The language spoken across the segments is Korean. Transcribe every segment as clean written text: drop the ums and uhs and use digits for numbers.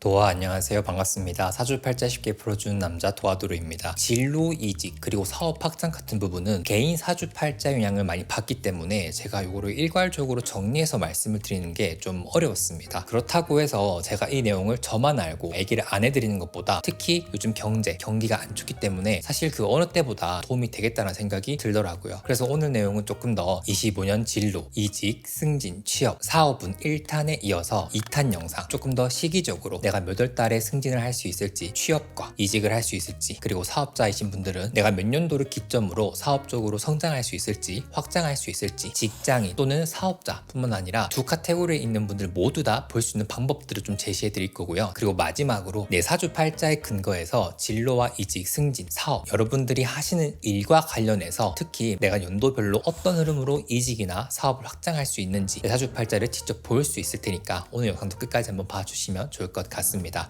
도아 안녕하세요. 반갑습니다. 사주팔자 쉽게 풀어주는 남자 도아도르입니다. 진로, 이직, 그리고 사업 확장 같은 부분은 개인 사주팔자 영향을 많이 받기 때문에 제가 이거를 일괄적으로 정리해서 말씀을 드리는 게 좀 어려웠습니다. 그렇다고 해서 제가 이 내용을 저만 알고 얘기를 안 해드리는 것보다 특히 요즘 경기가 안 좋기 때문에 사실 그 어느 때보다 도움이 되겠다는 생각이 들더라고요. 그래서 오늘 내용은 조금 더 25년 진로, 이직, 승진, 취업, 사업은 1탄에 이어서 2탄 영상 조금 더 시기적으로 내가 몇 월 달에 승진을 할 수 있을지, 취업과 이직을 할 수 있을지, 그리고 사업자이신 분들은 내가 몇 년도를 기점으로 사업적으로 성장할 수 있을지, 확장할 수 있을지, 직장인 또는 사업자뿐만 아니라 두 카테고리에 있는 분들 모두 다 볼 수 있는 방법들을 좀 제시해 드릴 거고요. 그리고 마지막으로 내 사주팔자에 근거해서 진로와 이직, 승진, 사업, 여러분들이 하시는 일과 관련해서 특히 내가 연도별로 어떤 흐름으로 이직이나 사업을 확장할 수 있는지 내 사주팔자를 직접 볼 수 있을 테니까 오늘 영상도 끝까지 한번 봐주시면 좋을 것 같습니다.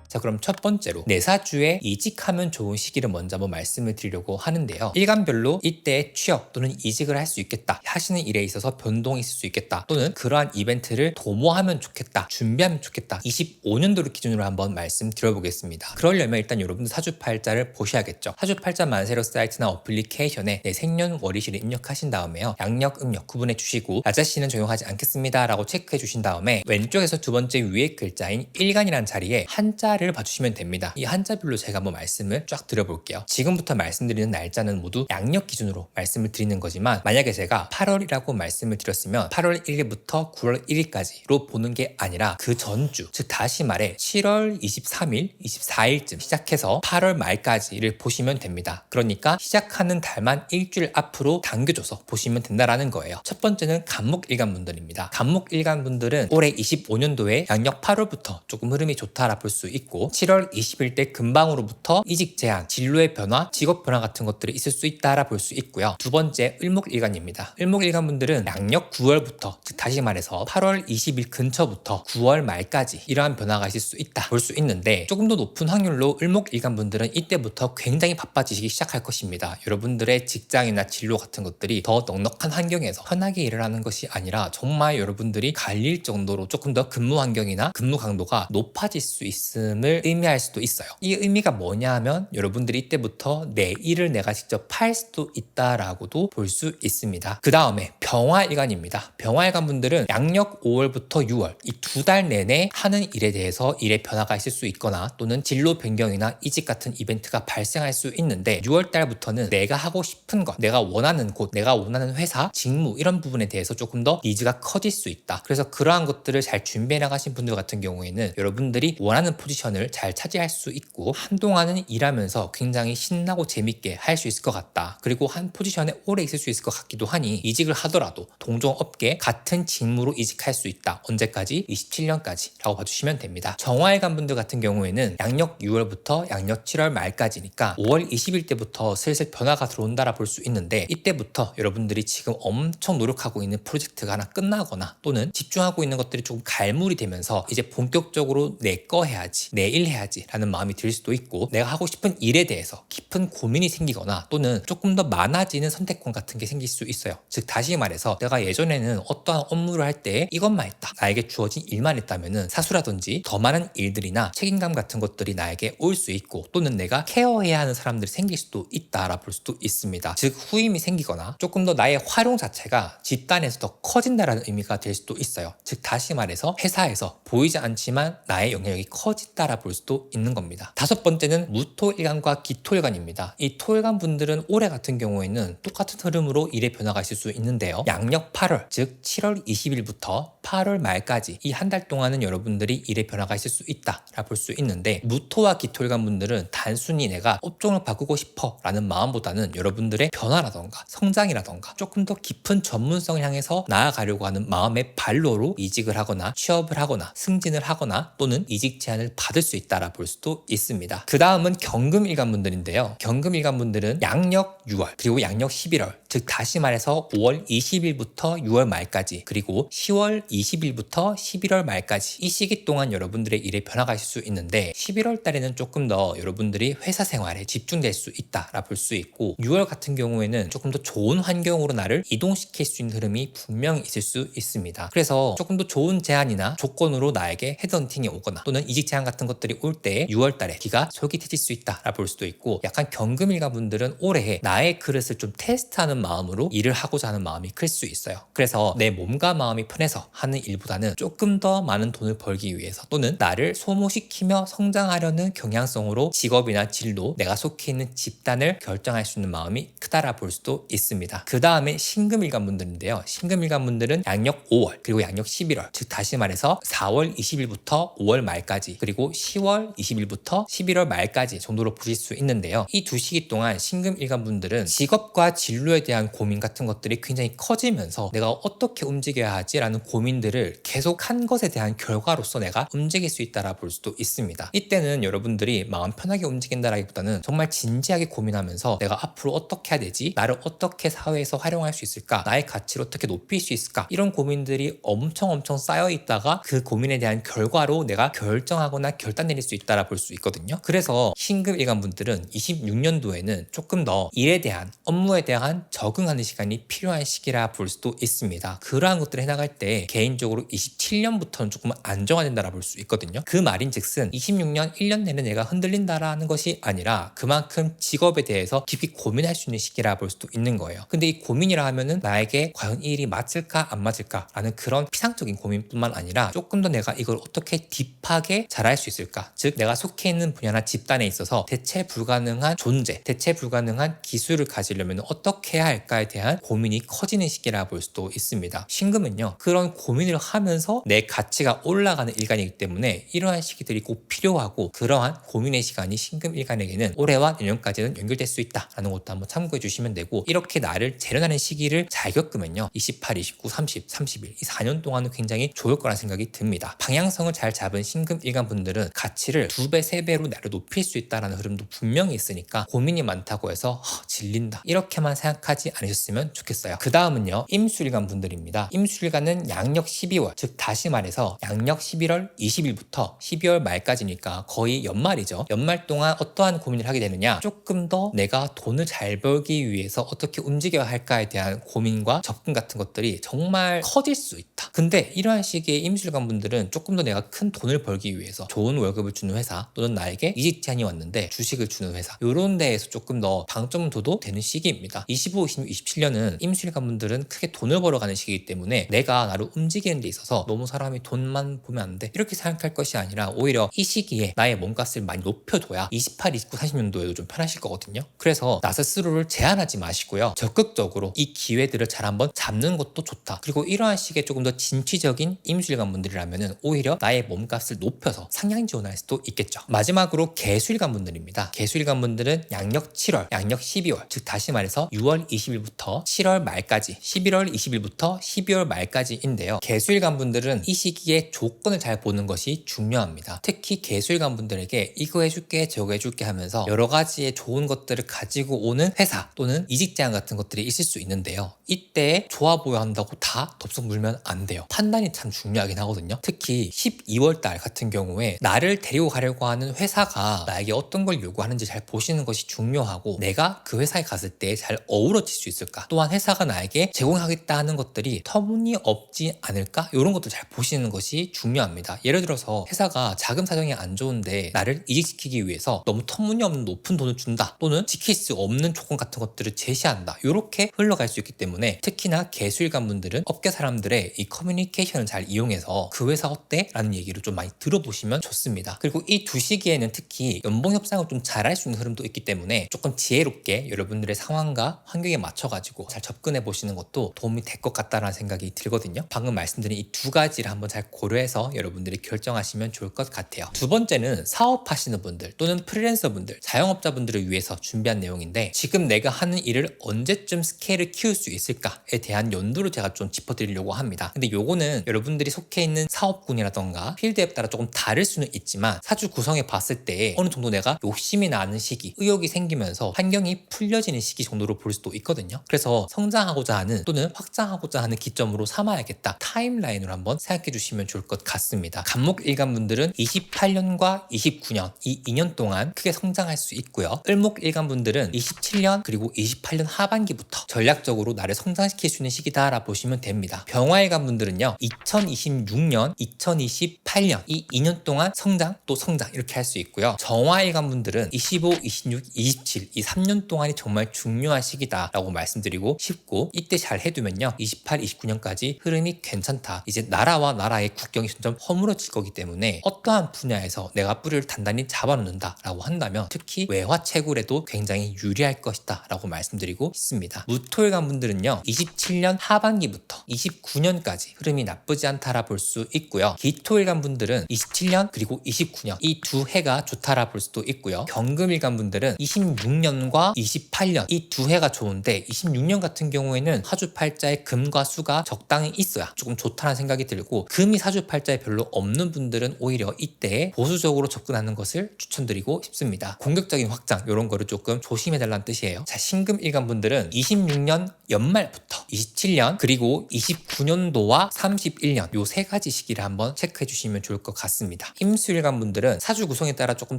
자, 그럼 첫 번째로 내사주에 이직하면 좋은 시기를 먼저 한번 말씀을 드리려고 하는데요. 일간별로 이때 취업 또는 이직을 할 수 있겠다, 하시는 일에 있어서 변동이 있을 수 있겠다, 또는 그러한 이벤트를 도모하면 좋겠다, 준비하면 좋겠다, 25년도를 기준으로 한번 말씀드려보겠습니다. 그러려면 일단 여러분들 사주팔자를 보셔야겠죠. 사주팔자 만세력 사이트나 어플리케이션에 내 생년 월일시를 입력하신 다음에요, 양력, 음력 구분해 주시고 나 자신은 적용하지 않겠습니다 라고 체크해 주신 다음에 왼쪽에서 두 번째 위에 글자인 일간이라는 자리에 한자를 봐주시면 됩니다. 이 한자별로 제가 한번 말씀을 쫙 드려볼게요. 지금부터 말씀드리는 날짜는 모두 양력 기준으로 말씀을 드리는 거지만 만약에 제가 8월이라고 말씀을 드렸으면 8월 1일부터 9월 1일까지로 보는 게 아니라 그 전주, 즉 다시 말해 7월 23일, 24일쯤 시작해서 8월 말까지를 보시면 됩니다. 그러니까 시작하는 달만 일주일 앞으로 당겨줘서 보시면 된다라는 거예요. 첫 번째는 간목일간 분들입니다. 간목일간 분들은 올해 25년도에 양력 8월부터 조금 흐름이 좋다라 볼 수 있고 7월 20일 때 금방으로부터 이직 제한, 진로의 변화, 직업 변화 같은 것들이 있을 수 있다라 볼 수 있고요. 두 번째 을목일간입니다. 을목일간 분들은 양력 9월부터, 즉 다시 말해서 8월 20일 근처부터 9월 말까지 이러한 변화가 있을 수 있다 볼 수 있는데 조금 더 높은 확률로 을목일간 분들은 이때부터 굉장히 바빠지기 시작할 것입니다. 여러분들의 직장이나 진로 같은 것들이 더 넉넉한 환경에서 편하게 일을 하는 것이 아니라 정말 여러분들이 갈릴 정도로 조금 더 근무 환경이나 근무 강도가 높아질 수 있음을 의미할 수도 있어요. 이 의미가 뭐냐 하면 여러분들이 이때부터 내 일을 내가 직접 팔 수도 있다라고도 볼 수 있습니다. 그 다음에 병화일간입니다. 병화일간 분들은 양력 5월부터 6월 이 두 달 내내 하는 일에 대해서 일의 변화가 있을 수 있거나 또는 진로 변경이나 이직 같은 이벤트가 발생할 수 있는데 6월 달부터는 내가 하고 싶은 것, 내가 원하는 곳, 내가 원하는 회사, 직무 이런 부분에 대해서 조금 더 니즈가 커질 수 있다. 그래서 그러한 것들을 잘 준비해 나가신 분들 같은 경우에는 여러분들이 원하는 포지션을 잘 차지할 수 있고 한동안은 일하면서 굉장히 신나고 재밌게 할 수 있을 것 같다. 그리고 한 포지션에 오래 있을 수 있을 것 같기도 하니 이직을 하더라도 동종 업계 같은 직무로 이직할 수 있다. 언제까지? 27년까지 라고 봐주시면 됩니다. 정화일간 분들 같은 경우에는 양력 6월부터 양력 7월 말까지니까 5월 20일 때부터 슬슬 변화가 들어온다라 볼 수 있는데 이때부터 여러분들이 지금 엄청 노력하고 있는 프로젝트가 하나 끝나거나 또는 집중하고 있는 것들이 조금 갈물이 되면서 이제 본격적으로 내 거 해야지, 내 일 해야지 라는 마음이 들 수도 있고 내가 하고 싶은 일에 대해서 깊은 고민이 생기거나 또는 조금 더 많아지는 선택권 같은 게 생길 수 있어요. 즉 다시 말해서 내가 예전에는 어떠한 업무를 할 때 이것만 했다, 나에게 주어진 일만 했다면은 사수라든지 더 많은 일들이나 책임감 같은 것들이 나에게 올 수 있고 또는 내가 케어해야 하는 사람들이 생길 수도 있다라 볼 수도 있습니다. 즉 후임이 생기거나 조금 더 나의 활용 자체가 집단에서 더 커진다라는 의미가 될 수도 있어요. 즉 다시 말해서 회사에서 보이지 않지만 나의 영향력이 커진다라 볼 수도 있는 겁니다. 다섯 번째는 무토일간과 기토일간입니다. 이 토일간 분들은 올해 같은 경우에는 똑같은 흐름으로 일의 변화가 있을 수 있는데요. 양력 8월, 즉 7월 20일부터 8월 말까지 이 한 달 동안은 여러분들이 일의 변화가 있을 수 있다라 볼 수 있는데 무토와 기토일간 분들은 단순히 내가 업종을 바꾸고 싶어 라는 마음보다는 여러분들의 변화라던가 성장이라던가 조금 더 깊은 전문성을 향해서 나아가려고 하는 마음의 발로로 이직을 하거나 취업을 하거나 승진을 하거나 또는 이직 제안을 받을 수 있다라 볼 수도 있습니다. 그 다음은 경금일간 분들인데요. 경금일간 분들은 양력 6월 그리고 양력 11월 즉 다시 말해서 5월 20일부터 6월 말까지, 그리고 10월 20일부터 11월 말까지, 이 시기 동안 여러분들의 일에 변화가 있을 수 있는데 11월 달에는 조금 더 여러분들이 회사 생활에 집중될 수 있다라 볼 수 있고, 6월 같은 경우에는 조금 더 좋은 환경으로 나를 이동시킬 수 있는 흐름이 분명히 있을 수 있습니다. 그래서 조금 더 좋은 제안이나 조건으로 나에게 헤드헌팅이 오거나 또는 이직 제안 같은 것들이 올 때 6월 달에 기가 솔깃해질 수 있다라 볼 수도 있고, 약간 경금일가 분들은 올해 나의 그릇을 좀 테스트하는 마음으로 일을 하고자 하는 마음이 클 수 있어요. 그래서 내 몸과 마음이 편해서 하는 일보다는 조금 더 많은 돈을 벌기 위해서 또는 나를 소모시키며 성장하려는 경향성으로 직업이나 진로, 내가 속해 있는 집단을 결정할 수 있는 마음이 크다라 볼 수도 있습니다. 그 다음에 신금일간 분들인데요. 신금일간 분들은 양력 5월 그리고 양력 11월, 즉 다시 말해서 4월 20일부터 5월 말까지, 그리고 10월 20일부터 11월 말까지 정도로 보실 수 있는데요. 이 두 시기 동안 신금일간 분들은 직업과 진로에 대한 고민 같은 것들이 굉장히 커지면서 내가 어떻게 움직여야 하지? 라는 고민들을 계속 한 것에 대한 결과로서 내가 움직일 수 있다라 볼 수도 있습니다. 이때는 여러분들이 마음 편하게 움직인다라기보다는 정말 진지하게 고민하면서 내가 앞으로 어떻게 해야 되지? 나를 어떻게 사회에서 활용할 수 있을까? 나의 가치를 어떻게 높일 수 있을까? 이런 고민들이 엄청 쌓여 있다가 그 고민에 대한 결과로 내가 결정하거나 결단 내릴 수 있다라 볼 수 있거든요. 그래서 신금일간 분들은 26년도에는 조금 더 일에 대한, 업무에 대한 적응하는 시간이 필요한 시기라 볼 수도 있습니다. 그러한 것들을 해나갈 때 개인적으로 27년부터는 조금 안정화된다라 볼 수 있거든요. 그 말인즉슨 26년 1년 내내 내가 흔들린다라는 것이 아니라 그만큼 직업에 대해서 깊이 고민할 수 있는 시기라 볼 수도 있는 거예요. 근데 이 고민이라 하면은 나에게 과연 이 일이 맞을까 안 맞을까 라는 그런 피상적인 고민뿐만 아니라 조금 더 내가 이걸 어떻게 딥하게 잘할 수 있을까, 즉 내가 속해 있는 분야나 집단에 있어서 대체 불가능한 존재, 대체 불가능한 기술을 가지려면 어떻게 해야 할까에 대한 고민이 커지는 시기라 볼 수도 있습니다. 신금은요, 그런 고민을 하면서 내 가치가 올라가는 일간이기 때문에 이러한 시기들이 꼭 필요하고, 그러한 고민의 시간이 신금 일간에게는 올해와 내년까지는 연결될 수 있다라는 것도 한번 참고해 주시면 되고, 이렇게 나를 재련하는 시기를 잘 겪으면요 28, 29, 30, 31 이 4년 동안은 굉장히 좋을 거라는 생각이 듭니다. 방향성을 잘 잡은 신금 일간 분들은 가치를 2배, 3배로 나를 높일 수 있다는 흐름도 분명히 있으니까 고민이 많다고 해서 질린다 이렇게만 생각하지 않으셨으면 좋겠어요. 그 다음은요 임수일간 분들입니다. 임수일간은 양력 12월, 즉 다시 말해서 양력 11월 20일부터 12월 말까지니까 거의 연말이죠. 연말 동안 어떠한 고민을 하게 되느냐, 조금 더 내가 돈을 잘 벌기 위해서 어떻게 움직여야 할까에 대한 고민과 접근 같은 것들이 정말 커질 수 있다. 근데 이러한 시기에 임수일간 분들은 조금 더 내가 큰 돈을 벌기 위해서 좋은 월급을 주는 회사 또는 나에게 이직 제안이 왔는데 주식을 주는 회사, 이런 데에서 조금 더 방점을 둬도 되는 시기입니다. 25, 26, 27년은 임수일간 분들은 크게 돈을 벌어가는 시기이기 때문에 내가 나를 움직이는 데 있어서 너무 사람이 돈만 보면 안 돼 이렇게 생각할 것이 아니라 오히려 이 시기에 나의 몸값을 많이 높여줘야 28, 29, 30년도에도 좀 편하실 거거든요. 그래서 나 스스로를 제한하지 마시고요, 적극적으로 이 기회들을 잘 한번 잡는 것도 좋다. 그리고 이러한 시기에 조금 더 진취적인 임수일간 분들이라면 오히려 나의 몸값을 높여서 상향 지원할 수도 있겠죠. 마지막으로 개수일간 분들입니다. 개수일간 분들은 양력 7월, 양력 12월, 즉 다시 말해서 6월 20일부터 7월 말까지, 11월 20일부터 12월 말까지인데요. 개수일간 분들은 이 시기에 조건을 잘 보는 것이 중요합니다. 특히 개수일간 분들에게 이거 해줄게 저거 해줄게 하면서 여러 가지의 좋은 것들을 가지고 오는 회사 또는 이직 제안 같은 것들이 있을 수 있는데요. 이때 좋아 보여 한다고 다 덥석 물면 안 돼요. 판단이 참 중요하긴 하거든요. 특히 12월 달 같은 경우에 나를 데리고 가려고 하는 회사가 나에게 어떤 걸 요구하는지 잘 보시는 것이 중요하고, 내가 그 회사에 갔을 때 잘 어우러질 수 있을까, 또한 회사가 나에게 제공하겠다 하는 것들이 터무니없지 않을까, 이런 것도 잘 보시는 것이 중요합니다. 예를 들어서 회사가 자금 사정이 안 좋은데 나를 이직시키기 위해서 너무 터무니없는 높은 돈을 준다, 또는 지킬 수 없는 조건 같은 것들을 제시한다, 이렇게 흘러갈 수 있기 때문에 특히나 개수일간 분들은 업계 사람들의 이 커뮤니케이션을 잘 이용해서 그 회사 어때? 라는 얘기를 좀 많이 들어보시면 좋습니다. 그리고 이 두 시기에는 특히 연봉 협상을 좀 잘할 수 있는 흐름도 있기 때문에 조금 지혜롭게 여러분들의 상황과 환경에 맞춰가지고 잘 접근해 보시는 것도 도움이 될 것 같다라는 생각이 들거든요. 방금 말씀드린 이 두 가지를 한번 잘 고려해서 여러분들이 결정하시면 좋을 것 같아요. 두 번째는 사업하시는 분들 또는 프리랜서 분들, 자영업자분들을 위해서 준비한 내용인데, 지금 내가 하는 일을 언제쯤 스케일을 키울 수 있을까에 대한 연도를 제가 좀 짚어드리려고 합니다. 근데 요거는 여러분들이 속해 있는 사업군이라던가 필드에 따라 조금 다를 수는 있지만 사주 구성해 봤을 때 어느 정도 내가 욕심이 나는 시기, 의욕이 생기면서 환경이 풀려지는 시기 정도로 볼 수도 있거든요. 그래서 성장하고자 하는 또는 확장하고자 하는 기점으로 삼아야겠다. 타임라인으로 한번 생각해 주시면 좋을 것 같습니다. 간목 일간분들은 28년과 29년 이 2년 동안 크게 성장할 수 있고요. 을목 일간분들은 27년 그리고 28년 하반기부터 전략적으로 나를 성장시킬 수 있는 시기다라 보시면 됩니다. 병화일간분들은요 2026년, 2028년 이 2년 동안 성장 또 성장 이렇게 할 수 있고요. 정화일간분들은 25, 26, 27 이 3년 동안이 정말 중요한 시기다라고 말씀드리고 싶고 이때 잘 해두면요 28, 29년까지 흐름이 괜찮다. 이제 나라와 나라의 국경이 점점 허물어질 거기 때문에 어떠한 분야에서 내가 뿌리를 단단히 잡아놓는다라고 한다면 특히 외화채굴에도 굉장히 유리할 것이다 라고 말씀드리고 있습니다. 무토일간 분들은요 27년 하반기부터 29년까지 흐름이 나쁘지 않다라 볼 수 있고요. 기토일간 분들은 27년 그리고 29년 이 두 해가 좋다라 볼 수도 있고요. 경금일간 분들은 26년과 28년 이 두 해가 좋은데 26년 같은 경우에는 사주팔자에 금과 수가 적당히 있어야 조금 좋다는 생각이 들고 금이 사주팔자에 별로 없는 분들은 오히려 이때 보수적으로 접근하는 것을 추천드리고 싶습니다. 공격적인 확장 이런 거를 조금 조심해달라는 뜻이에요. 자, 신금일간 분들은 26년 연말부터 27년 그리고 29년도와 31년 요 세 가지 시기를 한번 체크해 주시면 좋을 것 같습니다. 임수일간 분들은 사주 구성에 따라 조금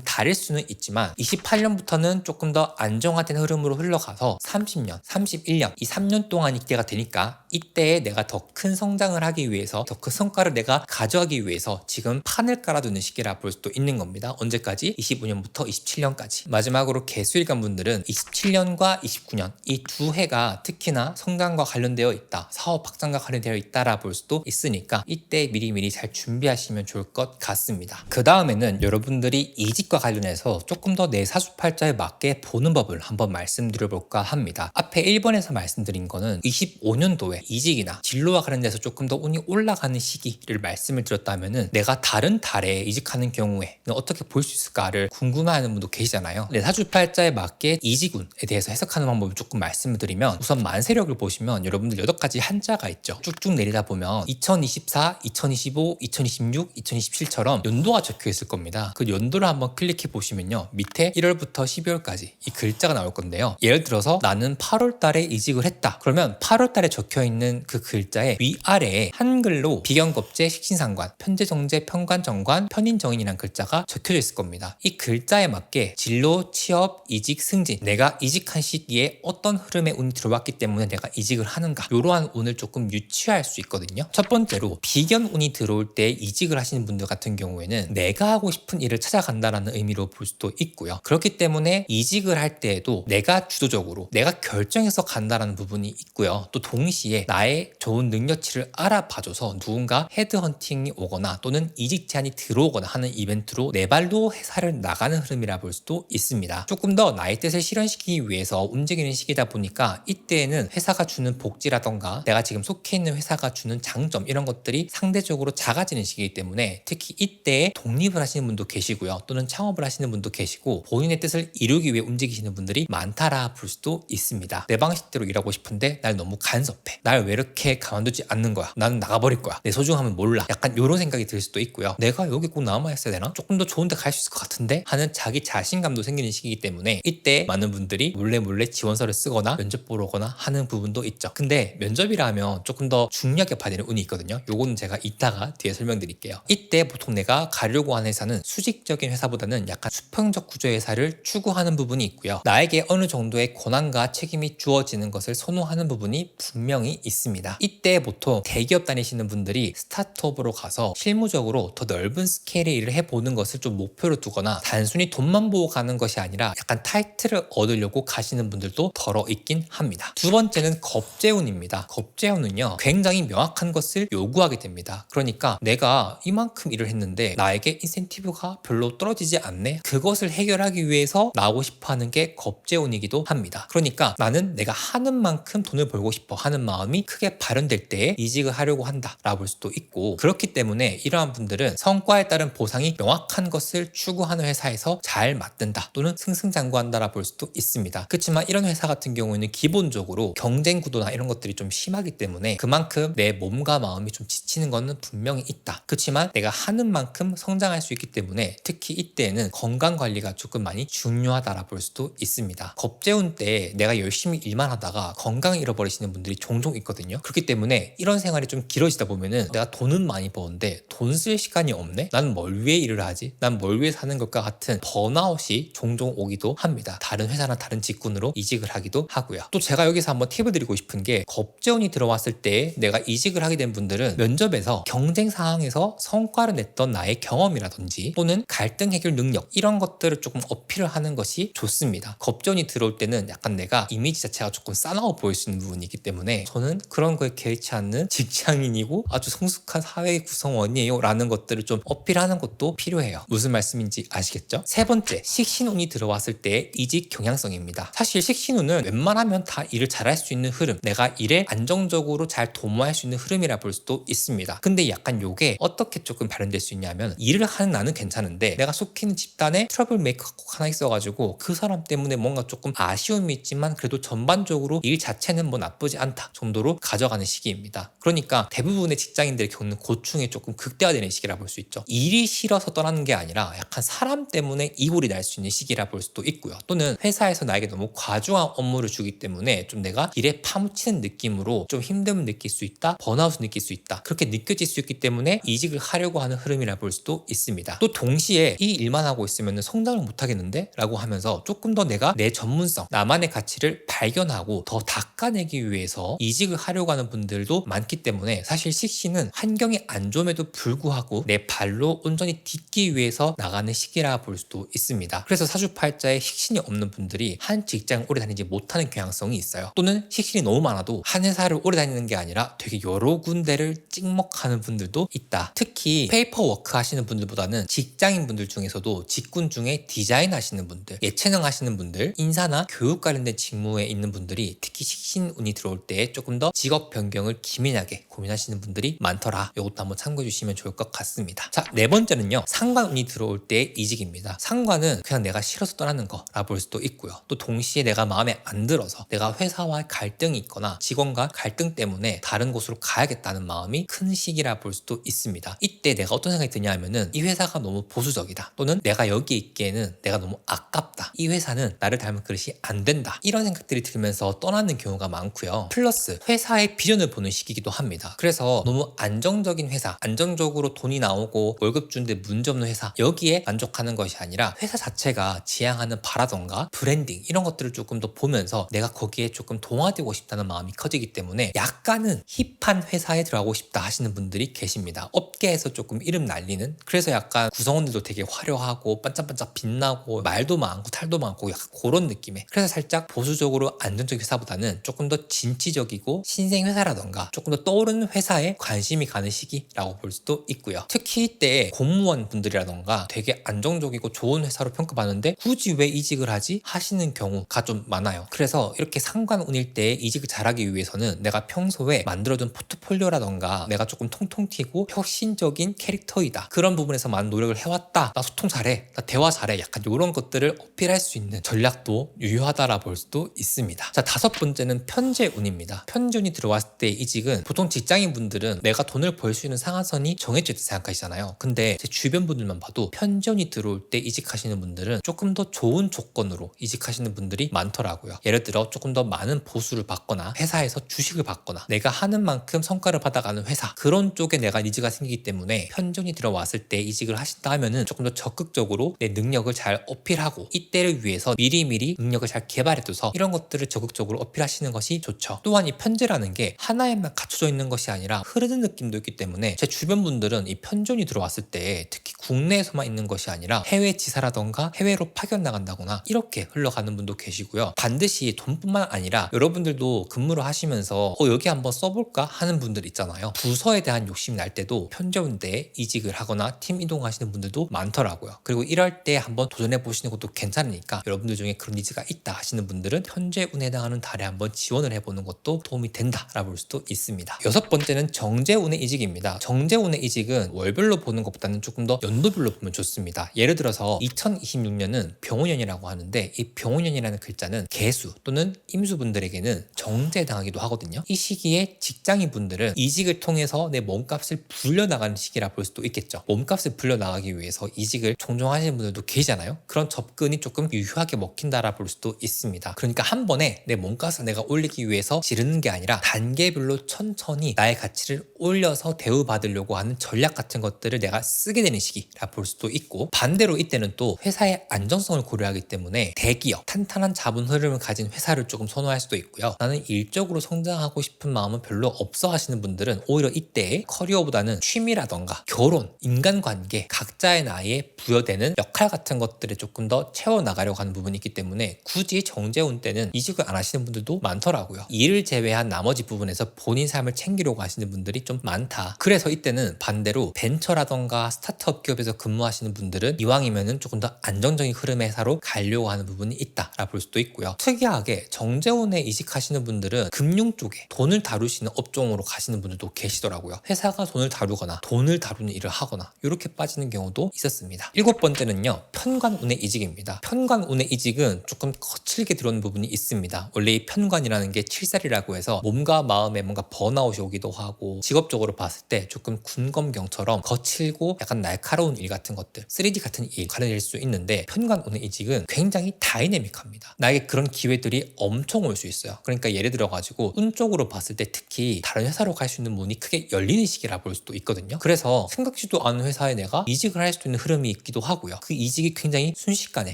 다를 수는 있지만 28년부터는 조금 더 안정화된 흐름으로 흘러가서 30년, 31년 이 3년 동안 이때가 되니까 이때에 내가 더 큰 성장을 하기 위해서 더 큰 성과를 내가 가져가기 위해서 지금 판을 깔아두는 시기라 볼 수도 있는 겁니다. 언제까지? 25년부터 27년까지. 마지막으로 개수일간 분들은 27년과 29년 이 두 해가 특히나 성장과 관련되어 있다. 사업 확장과 관련되어 있다라 볼 수도 있으니까 이때 미리미리 잘 준비하시면 좋을 것 같습니다. 그 다음에는 여러분들이 이직과 관련해서 조금 더 내 사주팔자에 맞게 보는 법을 한번 말씀드려볼까 합니다. 앞에 1번에서 말씀드린 거는 25년도에 이직이나 진로와 관련돼서 조금 더 운이 올라가는 시기를 말씀을 드렸다면은 내가 다른 달에 이직하는 경우에 어떻게 볼 수 있을까를 궁금해하는 분도 계시잖아요. 내 사주팔자에 맞게 이직운에 대해서 해석하는 방법을 조금 말씀을 드리면 우선 만세력을 보시면 여러분들 8가지 한자가 있죠. 쭉쭉 내리다 보면 2024, 2025, 2026, 2027처럼 연도가 적혀 있을 겁니다. 그 연도를 한번 클릭해 보시면요. 밑에 1월부터 12월까지 이 글자가 나올 건데요. 예를 들어서 나는 8월 달에 이직을 했다. 그러면 8월 달에 적혀 있는 그 글자의 위아래에 한글로 비견겁제, 식신상관, 편제정제, 편관정관, 편인정인이라는 글자가 적혀져 있을 겁니다. 이 글자에 맞게 진로, 취업, 이직, 승진 내가 이직한 시기에 어떤 흐름의 운이 들어왔기 때문에 내가 이직을 하는가 이러한 운을 조금 유추할 수 있거든요. 첫 번째로 비견 운이 들어올 때 이직을 하시는 분들 같은 경우에는 내가 하고 싶은 일을 찾아간다는 의미로 볼 수도 있고요. 그렇기 때문에 이직을 할 때에도 내가 주도적으로 내가 결정해서 간다는 부분이 있고요. 또 동시에 나의 좋은 능력치를 알아봐줘서 누군가 헤드헌팅이 오거나 또는 이직 제안이 들어오거나 하는 이벤트로 내 발로 회사를 나가는 흐름이라 볼 수도 있습니다. 조금 더 나의 뜻을 실현시키기 위해서 움직이는 시기다 보니까 이때에는 회사가 주는 복지라던가 내가 지금 속해 있는 회사가 주는 장점 이런 것들이 상대적으로 작아지는 시기이기 때문에 특히 이때에 독립을 하시는 분도 계시고요. 또는 창업을 하시는 분도 계시고 본인의 뜻을 이루기 위해 움직이시는 분들이 많다라 볼 수도 있습니다. 내 방식대로 일하고 싶은데 날 너무 간섭해. 날 왜 이렇게 가만두지 않는 거야. 나는 나가버릴 거야. 내 소중함은 몰라. 약간 이런 생각이 들 수도 있고요. 내가 여기 꼭 남아 있어야 되나? 조금 더 좋은 데 갈 수 있을 것 같은데? 하는 자기 자신감도 생기는 시기이기 때문에 이때 많은 분들이 몰래 지원서를 쓰거나 면접 보러 오거나 하는 부분도 있죠. 근데 면접이라 하면 조금 더 중요하게 봐야 되는 운이 있거든요. 요거는 제가 이따가 뒤에 설명드릴게요. 이때 보통 내가 가려고 하는 회사는 수직적인 회사보다는 약간 수평적 구조의 회사를 추구하는 부분이 있고요. 나에게 어느 정도의 권한과 책임이 주어지는 것을 선호하는 부분이 분명히 있습니다. 이때 보통 대기업 다니시는 분들이 스타트업으로 가서 실무적으로 더 넓은 스케일의 일을 해보는 것을 좀 목표로 두거나 단순히 돈만 보고 가는 것이 아니라 약간 타이틀을 얻으려고 가시는 분들도 덜어 있긴 합니다. 두 번째는 겁재운입니다. 겁재운은요 굉장히 명확한 것을 요구하게 됩니다. 그러니까 내가 이만큼 일을 했는데 나에게 인센티브가 별로 떨어지지 않네. 그것을 해결하기 위해서 나오고 싶어 하는 게 겁재운이기도 합니다. 그러니까 나는 내가 하는 만큼 돈을 벌고 싶어 하는 마음이 마음이 크게 발현될 때 이직을 하려고 한다라고 볼 수도 있고, 그렇기 때문에 이러한 분들은 성과에 따른 보상이 명확한 것을 추구하는 회사에서 잘 맞든다 또는 승승장구한다라고 볼 수도 있습니다. 그렇지만 이런 회사 같은 경우에는 기본적으로 경쟁 구도나 이런 것들이 좀 심하기 때문에 그만큼 내 몸과 마음이 좀 지치는 거는 분명히 있다. 그렇지만 내가 하는 만큼 성장할 수 있기 때문에 특히 이때는 건강 관리가 조금 많이 중요하다라고 볼 수도 있습니다. 겁재운 때 내가 열심히 일만 하다가 건강을 잃어버리시는 분들이 종종 있거든요. 그렇기 때문에 이런 생활이 좀 길어지다 보면은 내가 돈은 많이 버는데 돈 쓸 시간이 없네? 난 뭘 위해 일을 하지? 난 뭘 위해 사는 걸까? 같은 번아웃이 종종 오기도 합니다. 다른 회사나 다른 직군으로 이직을 하기도 하고요. 또 제가 여기서 한번 팁을 드리고 싶은 게, 겁재원이 들어왔을 때 내가 이직을 하게 된 분들은 면접에서 경쟁 상황에서 성과를 냈던 나의 경험이라든지 또는 갈등 해결 능력, 이런 것들을 조금 어필을 하는 것이 좋습니다. 겁재원이 들어올 때는 약간 내가 이미지 자체가 조금 싸나워 보일 수 있는 부분이기 때문에 저는 그런 거에 개의치 않는 직장인이고 아주 성숙한 사회 구성원이에요 라는 것들을 좀 어필하는 것도 필요해요. 무슨 말씀인지 아시겠죠? 세 번째, 식신운이 들어왔을 때 이직 경향성입니다. 사실 식신운은 웬만하면 다 일을 잘할 수 있는 흐름, 내가 일에 안정적으로 잘 도모할 수 있는 흐름이라 볼 수도 있습니다. 근데 약간 요게 어떻게 조금 발현될 수 있냐면, 일을 하는 나는 괜찮은데 내가 속해 있는 집단에 트러블 메이커가 꼭 하나 있어가지고 그 사람 때문에 뭔가 조금 아쉬움이 있지만 그래도 전반적으로 일 자체는 뭐 나쁘지 않다 정도로 가져가는 시기입니다. 그러니까 대부분의 직장인들이 겪는 고충이 조금 극대화되는 시기라 볼 수 있죠. 일이 싫어서 떠나는 게 아니라 약간 사람 때문에 이골이 날 수 있는 시기라 볼 수도 있고요. 또는 회사에서 나에게 너무 과중한 업무를 주기 때문에 좀 내가 일에 파묻히는 느낌으로 좀 힘듦을 느낄 수 있다, 번아웃을 느낄 수 있다, 그렇게 느껴질 수 있기 때문에 이직을 하려고 하는 흐름이라 볼 수도 있습니다. 또 동시에 이 일만 하고 있으면 성장을 못 하겠는데? 라고 하면서 조금 더 내가 내 전문성, 나만의 가치를 발견하고 더 닦아내기 위해서 이직을 하려고 하는 분들도 많기 때문에, 사실 식신은 환경이 안 좋음에도 불구하고 내 발로 온전히 딛기 위해서 나가는 시기라 볼 수도 있습니다. 그래서 사주팔자에 식신이 없는 분들이 한 직장을 오래 다니지 못하는 경향성이 있어요. 또는 식신이 너무 많아도 한 회사를 오래 다니는 게 아니라 되게 여러 군데를 찍먹하는 분들도 있다. 특히 페이퍼워크 하시는 분들보다는 직장인 분들 중에서도 직군 중에 디자인 하시는 분들, 예체능 하시는 분들, 인사나 교육 관련된 직무에 있는 분들이 특히 식신운이 들어올 때 조금 더 직업 변경을 기민하게 고민하시는 분들이 많더라. 이것도 한번 참고해 주시면 좋을 것 같습니다. 자, 네 번째는요, 상관운이 들어올 때 이직입니다. 상관은 그냥 내가 싫어서 떠나는 거라 볼 수도 있고요. 또 동시에 내가 마음에 안 들어서 내가 회사와 갈등이 있거나 직원과 갈등 때문에 다른 곳으로 가야겠다는 마음이 큰 시기라 볼 수도 있습니다. 이때 내가 어떤 생각이 드냐 하면은, 이 회사가 너무 보수적이다, 또는 내가 여기 있기에는 내가 너무 아깝다, 이 회사는 나를 닮은 그릇이 안 된다, 이런 생각들이 들면서 떠나는 경우가 많고요. 플러스 회사의 비전을 보는 시기이기도 합니다. 그래서 너무 안정적인 회사, 안정적으로 돈이 나오고 월급 주는데 문제없는 회사, 여기에 만족하는 것이 아니라 회사 자체가 지향하는 바라던가 브랜딩, 이런 것들을 조금 더 보면서 내가 거기에 조금 동화되고 싶다는 마음이 커지기 때문에 약간은 힙한 회사에 들어가고 싶다 하시는 분들이 계십니다. 업계에서 조금 이름 날리는, 그래서 약간 구성원들도 되게 화려하고 반짝반짝 빛나고 말도 많고 탈도 많고 약간 그런 느낌의, 그래서 살짝 보수적으로 안정적인 회사보다는 조금 더 진취적이고 신생 회사라던가 조금 더 떠오르는 회사에 관심이 가는 시기라고 볼 수도 있고요. 특히 이때 공무원 분들이라던가 되게 안정적이고 좋은 회사로 평가받는데 굳이 왜 이직을 하지? 하시는 경우가 좀 많아요. 그래서 이렇게 상관운일 때 이직을 잘하기 위해서는 내가 평소에 만들어둔 포트폴리오라던가 내가 조금 통통 튀고 혁신적인 캐릭터이다, 그런 부분에서 많은 노력을 해왔다, 나 소통 잘해, 나 대화 잘해, 약간 이런 것들을 어필할 수 있는 전략도 유효하다라 볼 수도 있습니다. 자, 다섯 번째는 편재운입니다. 편재운이 들어왔을 때 이직은, 보통 직장인 분들은 내가 돈을 벌 수 있는 상한선이 정해져 있다고 생각하시잖아요. 근데 제 주변 분들만 봐도 편재운이 들어올 때 이직하시는 분들은 조금 더 좋은 조건으로 이직하시는 분들이 많더라고요. 예를 들어 조금 더 많은 보수를 받거나 회사에서 주식을 받거나 내가 하는 만큼 성과를 받아가는 회사, 그런 쪽에 내가 니즈가 생기기 때문에 편재운이 들어왔을 때 이직을 하신다 하면은 조금 더 적극적으로 내 능력을 잘 어필하고 이때를 위해서 미리미리 능력을 잘 개발해둬서 이런 것들을 적극적으로 어필하시는 것이 좋죠. 또한 이 편재라는 게 하나에만 갖춰져 있는 것이 아니라 흐르는 느낌도 있기 때문에 제 주변 분들은 이 편재운이 들어왔을 때 특히 국내에서만 있는 것이 아니라 해외 지사라던가 해외로 파견 나간다거나 이렇게 흘러가는 분도 계시고요. 반드시 돈뿐만 아니라 여러분들도 근무를 하시면서 여기 한번 써볼까 하는 분들 있잖아요. 부서에 대한 욕심이 날 때도 편재운 때 이직을 하거나 팀 이동하시는 분들도 많더라고요. 그리고 이럴 때 한번 도전해 보시는 것도 괜찮으니까 여러분들 중에 그런 니즈가 있다 하시는 분들은 편재운에 해당하는 달에 한번 지원을 해보는 것도 도움이 된다라고 볼 수도 있습니다. 여섯 번째는 정제운의 이직입니다. 정제운의 이직은 월별로 보는 것보다는 조금 더 연도별로 보면 좋습니다. 예를 들어서 2026년은 병호년이라고 하는데 이 병호년이라는 글자는 개수 또는 임수분들에게는 정제당하기도 하거든요. 이 시기에 직장인분들은 이직을 통해서 내 몸값을 불려나가는 시기라 볼 수도 있겠죠. 몸값을 불려나가기 위해서 이직을 종종 하시는 분들도 계시잖아요. 그런 접근이 조금 유효하게 먹힌다라 볼 수도 있습니다. 그러니까 한 번에 내 몸값을 내가 올리기 위해서 지르는 게 아니라 단계별로 천천히 나의 가치를 올려서 대우받으려고 하는 전략 같은 것들을 내가 쓰게 되는 시기라 볼 수도 있고, 반대로 이때는 또 회사의 안정성을 고려하기 때문에 대기업, 탄탄한 자본 흐름을 가진 회사를 조금 선호할 수도 있고요. 나는 일적으로 성장하고 싶은 마음은 별로 없어 하시는 분들은 오히려 이때 커리어보다는 취미라던가 결혼, 인간관계, 각자의 나이에 부여되는 역할 같은 것들을 조금 더 채워나가려고 하는 부분이 있기 때문에 굳이 정제운 때는 이직을 안 하시는 분들도 많더라고요. 일을 제외한 나머지 부분에서 본인 삶을 챙기려고 하시는 분들이 좀 많다. 그래서 이때는 반대로 벤처라던가 스타트업 기업에서 근무하시는 분들은 이왕이면은 조금 더 안정적인 흐름의 회사로 가려고 하는 부분이 있다라 볼 수도 있고요. 특이하게 정제운에 이직하시는 분들은 금융 쪽에 돈을 다루시는 업종으로 가시는 분들도 계시더라고요. 회사가 돈을 다루거나 돈을 다루는 일을 하거나 이렇게 빠지는 경우도 있었습니다. 일곱 번째는요, 편관운의 이직입니다. 편관운의 이직은 조금 거칠게 들어오는 부분이 있습니다. 원래 이 편관이라는 게 칠살이라고 해서 몸과 마음에 뭔가 번아웃이 오기도 하고, 직업적으로 봤을 때 조금 군검경처럼 거칠고 약간 날카로운 일 같은 것들, 3D 같은 일 가려질 수 있는데, 편관운의 이직은 굉장히 다이내믹합니다. 나에게 그런 기회들이 엄청 올 수 있어요. 그러니까 예를 들어 가지고 운 쪽으로 봤을 때 특히 다른 회사로 갈 수 있는 문이 크게 열리는 시기라 볼 수도 있거든요. 그래서 생각지도 않은 회사에 내가 이직을 할 수도 있는 흐름이 있기도 하고요. 그 이직이 굉장히 순식간에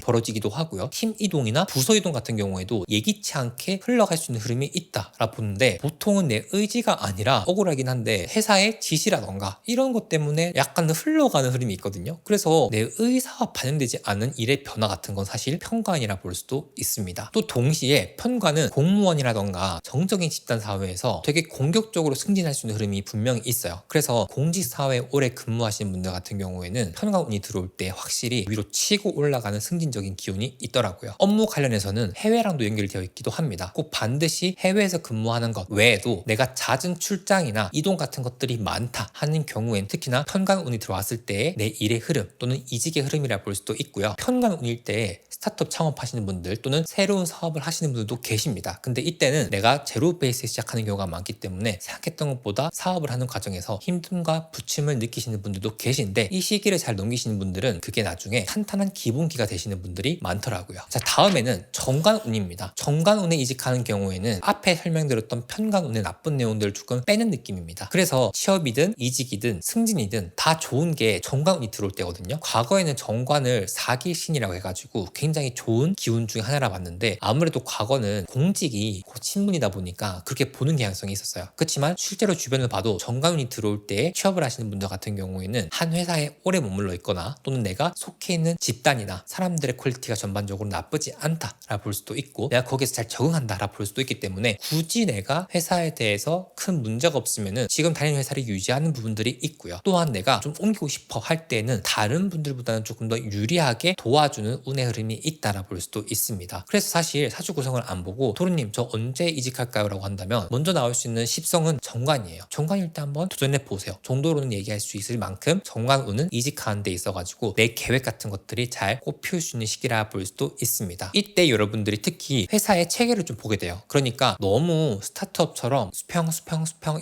벌어지기도 하고요. 팀 이동이나 부서 이동 같은 경우에도 예기치 않게 흘러갈 수 있는 흐름이 있다라 보는데, 보통은 내 의지가 아니라 억울하긴 한데 회사의 지시라던가 이런 것 때문에 약간 흘러가는 흐름이 있거든요. 그래서 내 의사와 반영되지 않은 일의 변화 같은 건 사실 편관이라 볼 수도 있습니다. 또 동시에 편관은 공무원이라던가 정적인 집단 사회에서 되게 공격적으로 승진할 수 있는 흐름이 분명히 있어요. 그래서 공직사회에 오래 근무하시는 분들 같은 경우에는 편관운이 들어올 때 확실히 위로 치고 올라가는 승진적인 기운이 있더라고요. 업무 관련해서는 해외랑도 연결되어 있기도 합니다. 꼭 반드시 해외에서 근무하는 것 외에도 내가 잦은 출장이나 이동 같은 것들이 많다 하는 경우엔 특히나 편관운이 들어왔을 때의 내 일의 흐름 또는 이직의 흐름이라 볼 수도 있고요. 편관운일 때 스타트업 창업하시는 분들 또는 새로운 사업을 하시는 분들도 계십니다. 근데 이때는 내가 제로 베이스에 시작하는 경우가 많기 때문에 생각했던 것보다 사업을 하는 과정에서 힘듦과 부침을 느끼시는 분들도 계신데, 이 시기를 잘 넘기시는 분들은 그게 나중에 탄탄한 기본기가 되시는 분들이 많더라고요. 자, 다음에는 정관운입니다. 정관운에 이직하는 경우에는 앞에 설명드렸던 편관운의 나쁜 내용들을 조금 빼는 느낌입니다. 그래서 취업이든 이직이든 승진이든 다 좋은 게 정관운이 들어올 때거든요. 과거에는 정관을 사기신이라고 해가지고 굉장히 좋은 기운 중에 하나라 봤는데, 아무래도 과거는 공직이 곧 신분이다 보니까 그렇게 보는 경향성이 있었어요. 그렇지만 실제로 주변을 봐도 정관운이 들어올 때 취업을 하시는 분들 같은 경우에는 한 회사에 오래 머물러 있거나 또는 내가 속해 있는 집단이나 사람들의 퀄리티가 전반적으로 나쁘지 않다라 볼 수도 있고, 내가 거기서 잘 적응한다라 볼 수도 있기 때문에 굳이 내가 회사에 대해서 큰 문제가 없으면은 지금 다니는 회사를 유지하는 부분들이 있고요. 또한 내가 좀 옮기고 싶어 할 때는 다른 분들보다는 조금 더 유리하게 도와주는 운의 흐름이 있다라 볼 수도 있습니다. 그래서 사실 사주 구성을 안 보고 도루님 저 언제 이직할까요? 라고 한다면 먼저 나올 수 있는 십성은 정관이에요. 정관일 때 한번 도전해 보세요 정도로는 얘기할 수 있을 만큼 정관운은 이직하는 데 있어가지고 내 계획 같은 것들이 잘 꽃피울 수 있는 시기라 볼 수도 있습니다. 이때 여러분들이 특히 회사의 체계를 좀 보게 돼요. 그러니까 너무 스타트업처럼 수평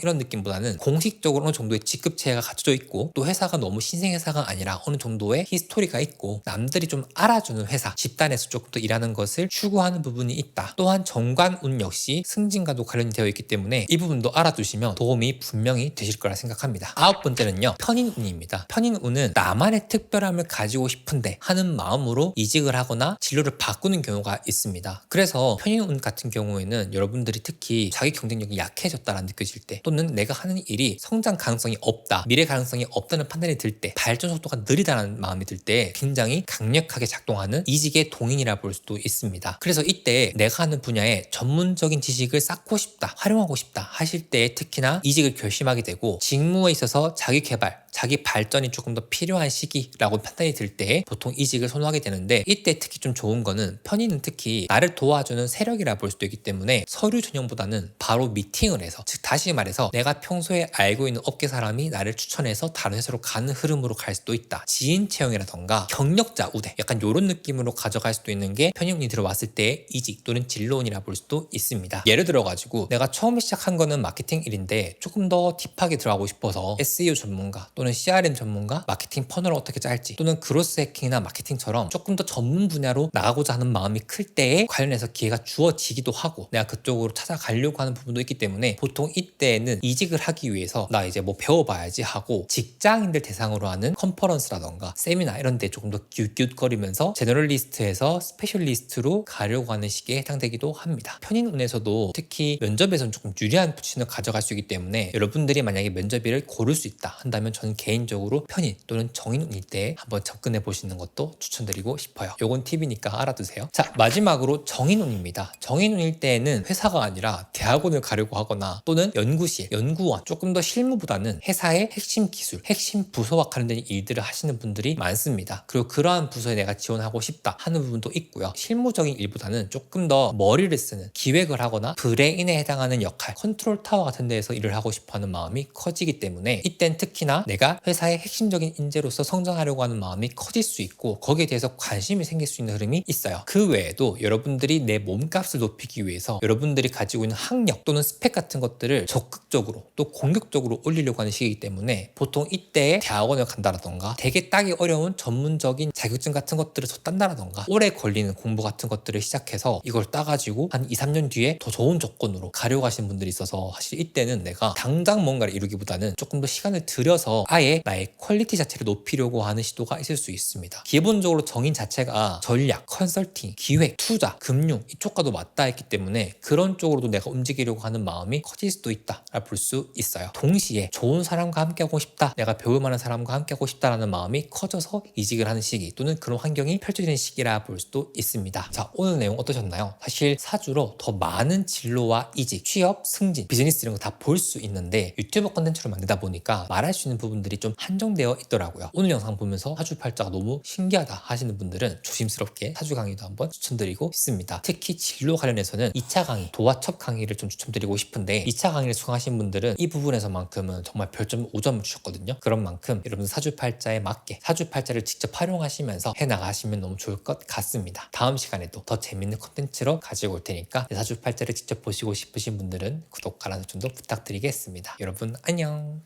이런 느낌보다는 공식적으로 어느 정도의 직급체가 갖춰져 있고, 또 회사가 너무 신생회사가 아니라 어느 정도의 히스토리가 있고 남들이 좀 알아주는 회사, 집단에서 조금 더 일하는 것을 추구하는 부분이 있다. 또한 정관운 역시 승진과도 관련이 되어 있기 때문에 이 부분도 알아두시면 도움이 분명히 되실 거라 생각합니다. 아홉 번째는요, 편인운입니다. 편인운은 나만의 특별함을 가지고 싶은데 하는 마음으로 이직을 하거나 진로를 바꾸는 경우가 있습니다. 그래서 편인운 같은 경우에는 여러분들이 특히 자기 경쟁력이 약해졌다라는 느껴질 때, 또는 내가 하는 일이 성장 가능성이 없다, 미래 가능성이 없다는 판단이 들 때, 발전 속도가 느리다는 마음이 들 때 굉장히 강력하게 작동하는 이직의 동인이라 볼 수도 있습니다. 그래서 이때 내가 하는 분야에 전문적인 지식을 쌓고 싶다, 활용하고 싶다 하실 때 특히나 이직을 결심하게 되고, 직무에 있어서 자기 개발, 자기 발전이 조금 더 필요한 시기라고 판단이 들 때 보통 이직을 선호하게 되는데, 이때 특히 좀 좋은 거는 편의는 특히 나를 도와주는 세력이라 볼 수도 있기 때문에 서류 전형보다는 바로 미팅을 해서, 즉 다시 말해서 내가 평소에 알고 있는 업계 사람이 나를 추천해서 다른 회사로 가는 흐름으로 갈 수도 있다. 지인 채용이라던가 경력자 우대, 약간 이런 느낌으로 가져갈 수도 있는 게 편의운이 들어왔을 때 이직 또는 진로운이라 볼 수도 있습니다. 예를 들어가지고 내가 처음 시작한 거는 마케팅 일인데 조금 더 딥하게 들어가고 싶어서 SEO 전문가 또는 CRM 전문가, 마케팅 퍼널을 어떻게 짤지, 또는 그로스 해킹이나 마케팅처럼 조금 더 전문 분야로 나가고자 하는 마음이 클 때에 관련해서 기회가 주어지기도 하고 내가 그쪽으로 찾아가려고 하는 부분도 있기 때문에, 보통 이때는 이직을 하기 위해서 나 이제 뭐 배워봐야지 하고 직장인들 대상으로 하는 컨퍼런스라던가 세미나 이런 데 조금 더 기웃기웃거리면서 제너럴리스트에서 스페셜리스트로 가려고 하는 시기에 해당되기도 합니다. 편인운에서도 특히 면접에서는 조금 유리한 포지션을 가져갈 수 있기 때문에, 여러분들이 만약에 면접일을 고를 수 있다 한다면 저는 개인적으로 편인 또는 정인운일 때 한번 접근해 보시는 것도 추천드리고 싶어요. 요건 팁이니까 알아두세요. 자, 마지막으로 정인운입니다. 정인운일 때에는 회사가 아니라 대학원을 가려고 하거나 또는 연구실, 연구원, 조금 더 실무보다는 회사의 핵심 기술, 핵심 부서와 관련된 일들을 하시는 분들이 많습니다. 그리고 그러한 부서에 내가 지원하고 싶다 하는 부분도 있고요. 실무적인 일보다는 조금 더 머리를 쓰는, 기획을 하거나 브레인에 해당하는 역할, 컨트롤 타워 같은 데에서 일을 하고 싶어하는 마음이 커지기 때문에, 이땐 특히나 내가 회사의 핵심적인 인재로서 성장하려고 하는 마음이 커질 수 있고 거기에 대해서 관심이 생길 수 있는 흐름이 있어요. 그 외에도 여러분들이 내 몸값을 높이기 위해서 여러분들이 가지고 있는 학력 또는 스펙 같은 것들을 적극적으로 또 공격적으로 올리려고 하는 시기이기 때문에, 보통 이때에 대학원을 간다라던가 되게 따기 어려운 전문적인 자격증 같은 것들을 더 딴다라던가 오래 걸리는 공부 같은 것들을 시작해서 이걸 따가지고 한 2, 3년 뒤에 더 좋은 조건으로 가려고 하시는 분들이 있어서, 사실 이때는 내가 당장 뭔가를 이루기보다는 조금 더 시간을 들여서 아예 나의 퀄리티 자체를 높이려고 하는 시도가 있을 수 있습니다. 기본적으로 정인 자체가 전략, 컨설팅, 기획, 투자, 금융 이쪽과도 맞닿아 있기 때문에 그런 쪽으로도 내가 움직이려고 하는 마음이 커질 수도 있다 볼 수 있어요. 동시에 좋은 사람과 함께 하고 싶다, 내가 배울 만한 사람과 함께 하고 싶다라는 마음이 커져서 이직을 하는 시기 또는 그런 환경이 펼쳐지는 시기라 볼 수도 있습니다. 자, 오늘 내용 어떠셨나요? 사실 사주로 더 많은 진로와 이직, 취업, 승진, 비즈니스 이런 거 다 볼 수 있는데 유튜브 컨텐츠로 만들다 보니까 말할 수 있는 부분들이 좀 한정되어 있더라고요. 오늘 영상 보면서 사주팔자가 너무 신기하다 하시는 분들은 조심스럽게 사주 강의도 한번 추천드리고 있습니다. 특히 진로 관련해서는 2차 강의, 도화첩 강의를 좀 추천드리고 싶은데, 2차 강의를 수강하신 분들은 이 부분에서만큼은 정말 별점 5점을 주셨거든요. 그런 만큼 여러분 사주팔자에 맞게 사주팔자를 직접 활용하시면서 해나가시면 너무 좋을 것 같습니다. 다음 시간에도 더 재밌는 컨텐츠로 가지고 올 테니까 내 사주팔자를 직접 보시고 싶으신 분들은 구독, 알람 설정도 부탁드리겠습니다. 여러분 안녕.